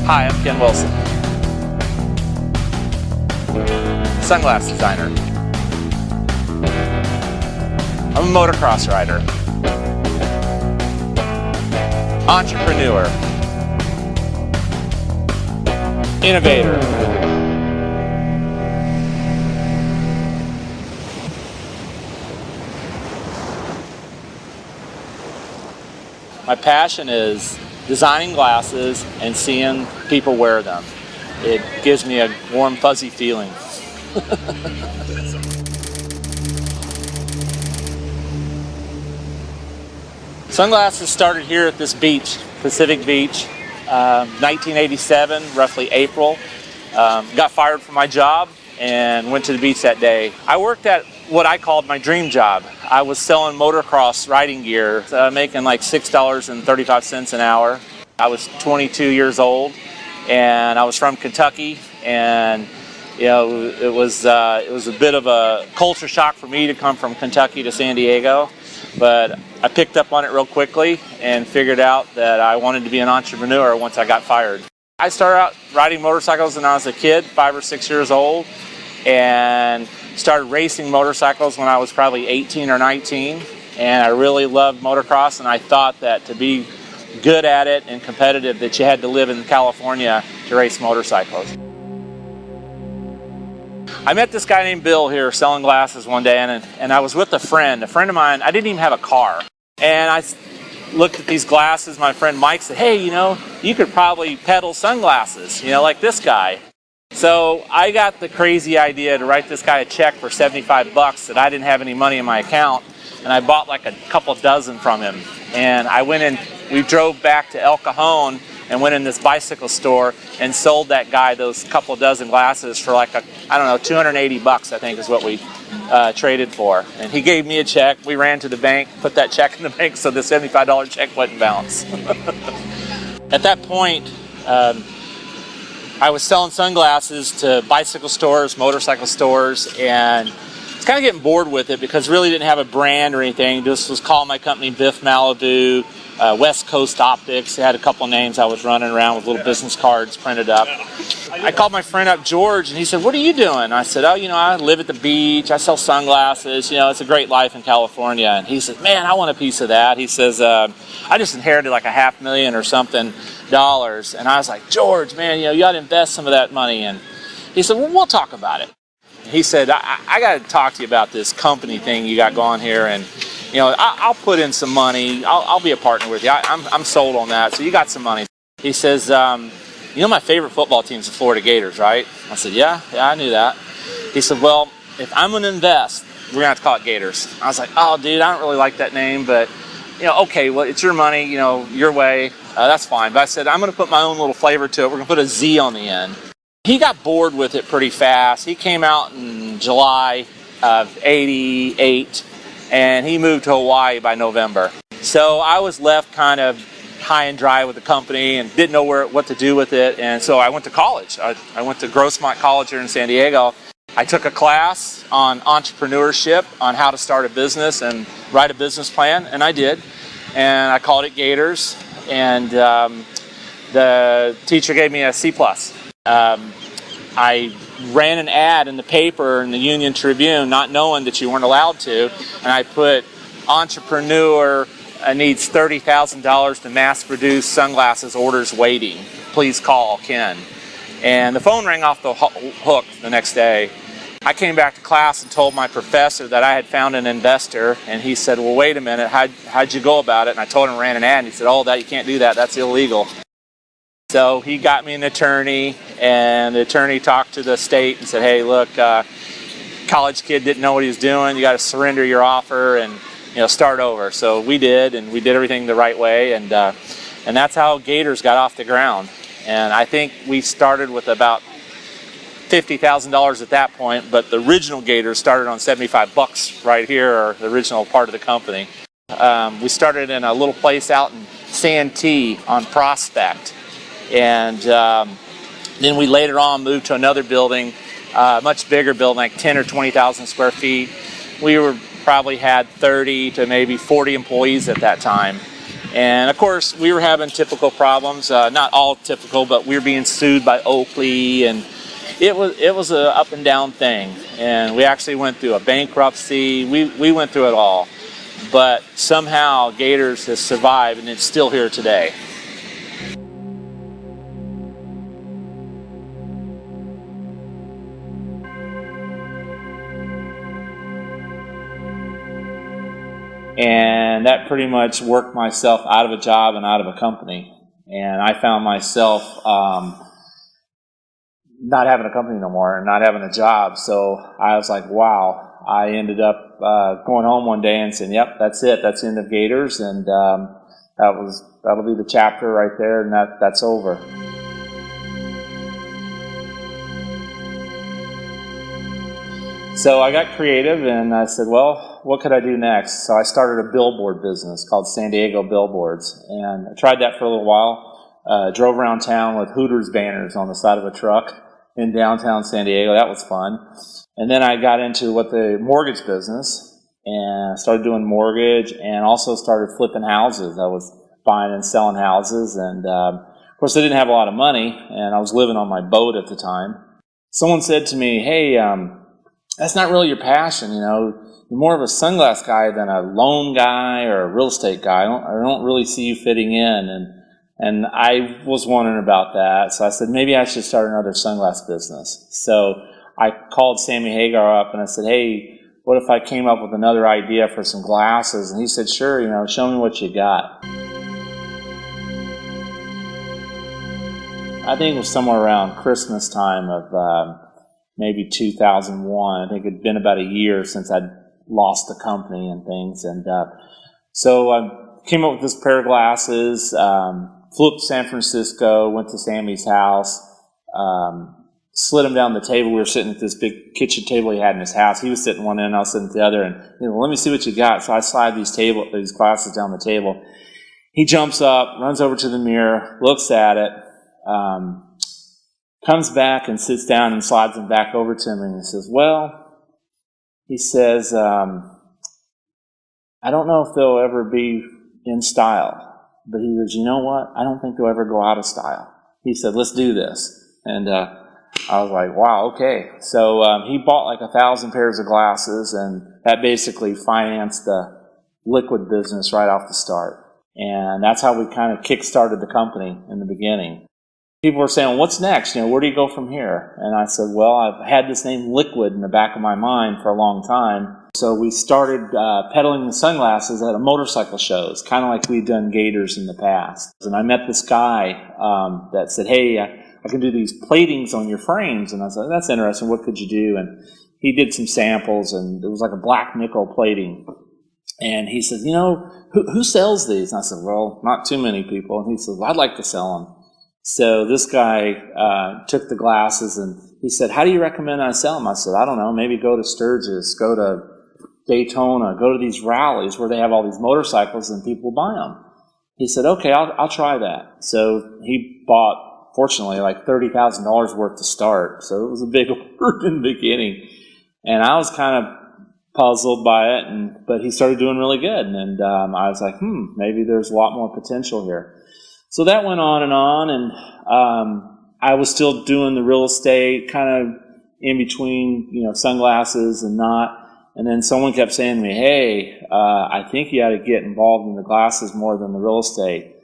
Hi, I'm Ken Wilson, sunglass designer. I'm a motocross rider, entrepreneur, innovator. My passion is designing glasses and seeing people wear them. It gives me a warm, fuzzy feeling. Sunglasses started here at this beach, Pacific Beach, 1987, roughly April. Got fired from my job and went to the beach that day. I worked at what I called my dream job. I was selling motocross riding gear, making like $6.35 an hour. I was 22 years old, and I was from Kentucky, and it was a bit of a culture shock for me to come from Kentucky to San Diego, but I picked up on it real quickly and figured out that I wanted to be an entrepreneur once I got fired. I started out riding motorcycles when I was a kid, 5 or 6 years old, and started racing motorcycles when I was probably 18 or 19, and I really loved motocross, and I thought that to be good at it and competitive that you had to live in California to race motorcycles. I met this guy named Bill here selling glasses one day, and I was with a friend of mine. I didn't even have a car, and I looked at these glasses. My friend Mike said, hey, you could probably peddle sunglasses, like this guy. So I got the crazy idea to write this guy a check for $75 that I didn't have any money in my account, and I bought like a couple dozen from him. And I went in, we drove back to El Cajon and went in this bicycle store and sold that guy those couple dozen glasses for like $280 I think is what we traded for. And he gave me a check. We ran to the bank, put that check in the bank so the $75 check wouldn't bounce. At that point, I was selling sunglasses to bicycle stores, motorcycle stores, and I was kind of getting bored with it because really didn't have a brand or anything. Just was calling my company Biff Malibu, West Coast Optics. They had a couple names I was running around with little business cards printed up. I called my friend up, George, and he said, what are you doing? I said, I live at the beach. I sell sunglasses. It's a great life in California. And he said, man, I want a piece of that. He says, I just inherited like $500,000 or something. And I was like, George, man, you got to invest some of that money. And he said, well, we'll talk about it. He said, I got to talk to you about this company thing you got going here, and I'll put in some money. I'll be a partner with you. I'm sold on that. So you got some money. He says, my favorite football team's the Florida Gators, right? I said, yeah, I knew that. He said, well, if I'm going to invest, we're going to have to call it Gatorz. I was like, oh, dude, I don't really like that name, but okay, well, it's your money, your way. That's fine. But I said, I'm going to put my own little flavor to it. We're going to put a Z on the end. He got bored with it pretty fast. He came out in July of '88, and he moved to Hawaii by November. So I was left kind of high and dry with the company and didn't know what to do with it. And so I went to college. I went to Grossmont College here in San Diego. I took a class on entrepreneurship, on how to start a business and write a business plan, and I did. And I called it Gatorz. And the teacher gave me a C+. I ran an ad in the paper in the Union Tribune, not knowing that you weren't allowed to, and I put entrepreneur needs $30,000 to mass produce sunglasses, orders waiting. Please call Ken. And the phone rang off the hook the next day. I came back to class and told my professor that I had found an investor, and he said, well, wait a minute, how'd you go about it? And I told him I ran an ad, and he said, oh, you can't do that, that's illegal. So he got me an attorney, and the attorney talked to the state and said, hey, look, college kid didn't know what he was doing, you got to surrender your offer and start over. So we did, and we did everything the right way, and that's how Gatorz got off the ground. And I think we started with about $50,000 at that point, but the original Gatorz started on $75 right here, or the original part of the company. We started in a little place out in Santee on Prospect, and then we later on moved to another building, much bigger building, like 10 or 20,000 square feet. We probably had 30 to maybe 40 employees at that time, And of course, we were having typical problems, not all typical, but we were being sued by Oakley, and it was a up and down thing. And we actually went through a bankruptcy. We went through it all. But somehow Gatorz has survived, and it's still here today. And that pretty much worked myself out of a job and out of a company. And I found myself not having a company no more and not having a job. So I was like, wow. I ended up going home one day and saying, yep, that's it. That's the end of Gatorz. And that'll be the chapter right there, and that's over. So I got creative, and I said, well, what could I do next? So I started a billboard business called San Diego Billboards, and I tried that for a little while. Drove around town with Hooters banners on the side of a truck in downtown San Diego. That was fun. And then I got into the mortgage business, and started doing mortgage, and also started flipping houses. I was buying and selling houses, and of course I didn't have a lot of money, and I was living on my boat at the time. Someone said to me, hey, that's not really your passion, you're more of a sunglass guy than a loan guy or a real estate guy. I don't really see you fitting in. And I was wondering about that, so I said maybe I should start another sunglass business. So I called Sammy Hagar up and I said, hey, what if I came up with another idea for some glasses? And he said, sure, show me what you got. I think it was somewhere around Christmas time of maybe 2001. I think it had been about a year since I'd lost the company and things. And so I came up with this pair of glasses, flew up to San Francisco, went to Sammy's house, slid him down the table. We were sitting at this big kitchen table he had in his house. He was sitting one end, I was sitting at the other, and let me see what you got. So I slide these glasses down the table. He jumps up, runs over to the mirror, looks at it, comes back and sits down and slides them back over to him, and he says, I don't know if they'll ever be in style, but he goes, you know what? I don't think they'll ever go out of style. He said, let's do this. And I was like, wow, okay. So he bought like 1,000 pairs of glasses, and that basically financed the liquid business right off the start. And that's how we kind of kick-started the company in the beginning. People were saying, what's next? Where do you go from here? And I said, well, I've had this name Liquid in the back of my mind for a long time. So we started peddling the sunglasses at motorcycle shows, kind of like we'd done Gatorz in the past. And I met this guy that said, hey, I can do these platings on your frames. And I said, that's interesting. What could you do? And he did some samples, and it was like a black nickel plating. And he said, who sells these? And I said, well, not too many people. And he said, well, I'd like to sell them. So this guy took the glasses, and he said, how do you recommend I sell them? I said, I don't know, maybe go to Sturgis, go to Daytona, go to these rallies where they have all these motorcycles and people buy them. He said, okay, I'll try that. So he bought, fortunately, like $30,000 worth to start. So it was a big order in the beginning. And I was kind of puzzled by it, but he started doing really good. And I was like, maybe there's a lot more potential here. So that went on, and I was still doing the real estate, kind of in between, sunglasses and not. And then someone kept saying to me, hey, I think you ought to get involved in the glasses more than the real estate.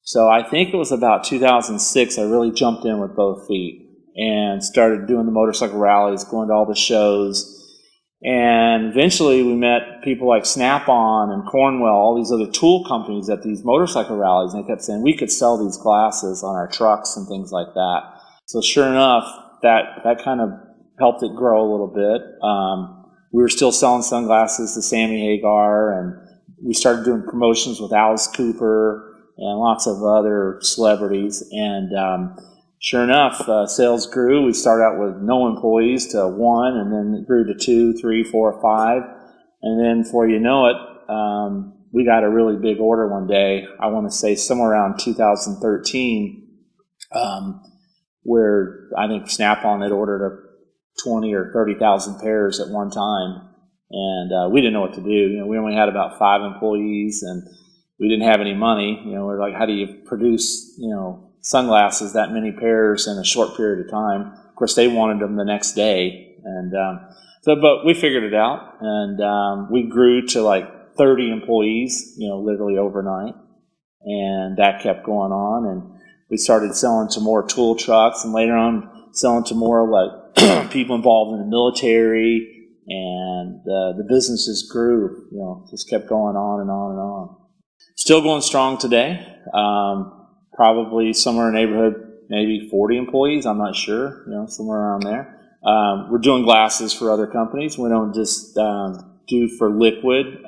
So I think it was about 2006 I really jumped in with both feet and started doing the motorcycle rallies, going to all the shows. And eventually we met people like Snap-on and Cornwell, all these other tool companies at these motorcycle rallies, and they kept saying we could sell these glasses on our trucks and things like that. So sure enough, that kind of helped it grow a little bit. We were still selling sunglasses to Sammy Hagar, and we started doing promotions with Alice Cooper and lots of other celebrities. And sure enough, sales grew. We started out with no employees to 1, and then it grew to 2, 3, 4, 5. And then before you know it, we got a really big order one day. I want to say somewhere around 2013, where I think Snap-on had ordered 20 or 30,000 pairs at one time. And we didn't know what to do. We only had about 5 employees, and we didn't have any money. We're like, how do you produce, sunglasses, that many pairs in a short period of time? Of course, they wanted them the next day. And but we figured it out. And we grew to like 30 employees, literally overnight. And that kept going on. And we started selling to more tool trucks, and later on selling to more like people involved in the military. And the businesses grew, just kept going on and on and on. Still going strong today. Probably somewhere in the neighborhood, maybe 40 employees. I'm not sure, somewhere around there. We're doing glasses for other companies. We don't just do for liquid.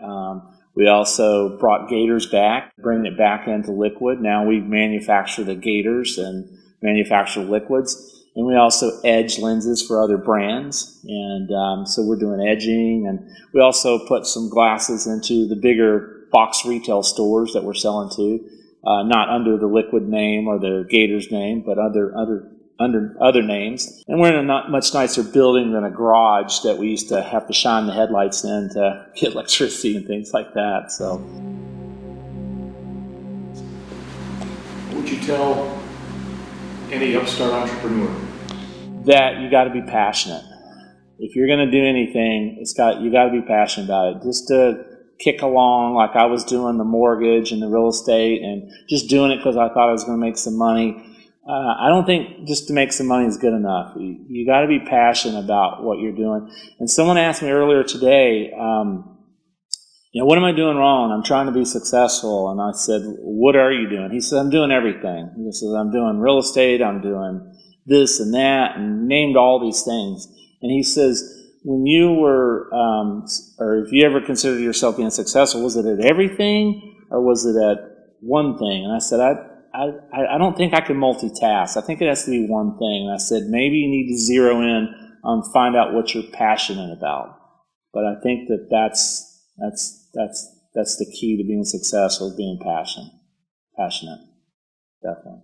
We also brought Gatorz back, bringing it back into liquid. Now we manufacture the Gatorz and manufacture liquids. And we also edge lenses for other brands. And so we're doing edging. And we also put some glasses into the bigger box retail stores that we're selling to, not under the liquid name or the Gatorz name, but under other names. And we're in a not much nicer building than a garage that we used to have to shine the headlights in to get electricity and things like that. So, what would you tell any upstart entrepreneur? That you got to be passionate. If you're going to do anything, you got to be passionate about it. Just to kick along like I was doing the mortgage and the real estate and just doing it because I thought I was going to make some money. I don't think just to make some money is good enough. You got to be passionate about what you're doing. And someone asked me earlier today, what am I doing wrong? I'm trying to be successful. And I said, what are you doing? He said, I'm doing everything. He says, I'm doing real estate, I'm doing this and that, and named all these things. And he says, when you were, or if you ever considered yourself being successful, was it at everything or was it at one thing? And I said, I don't think I can multitask. I think it has to be one thing. And I said, maybe you need to zero in on find out what you're passionate about. But I think that's the key to being successful, is being passionate. Definitely.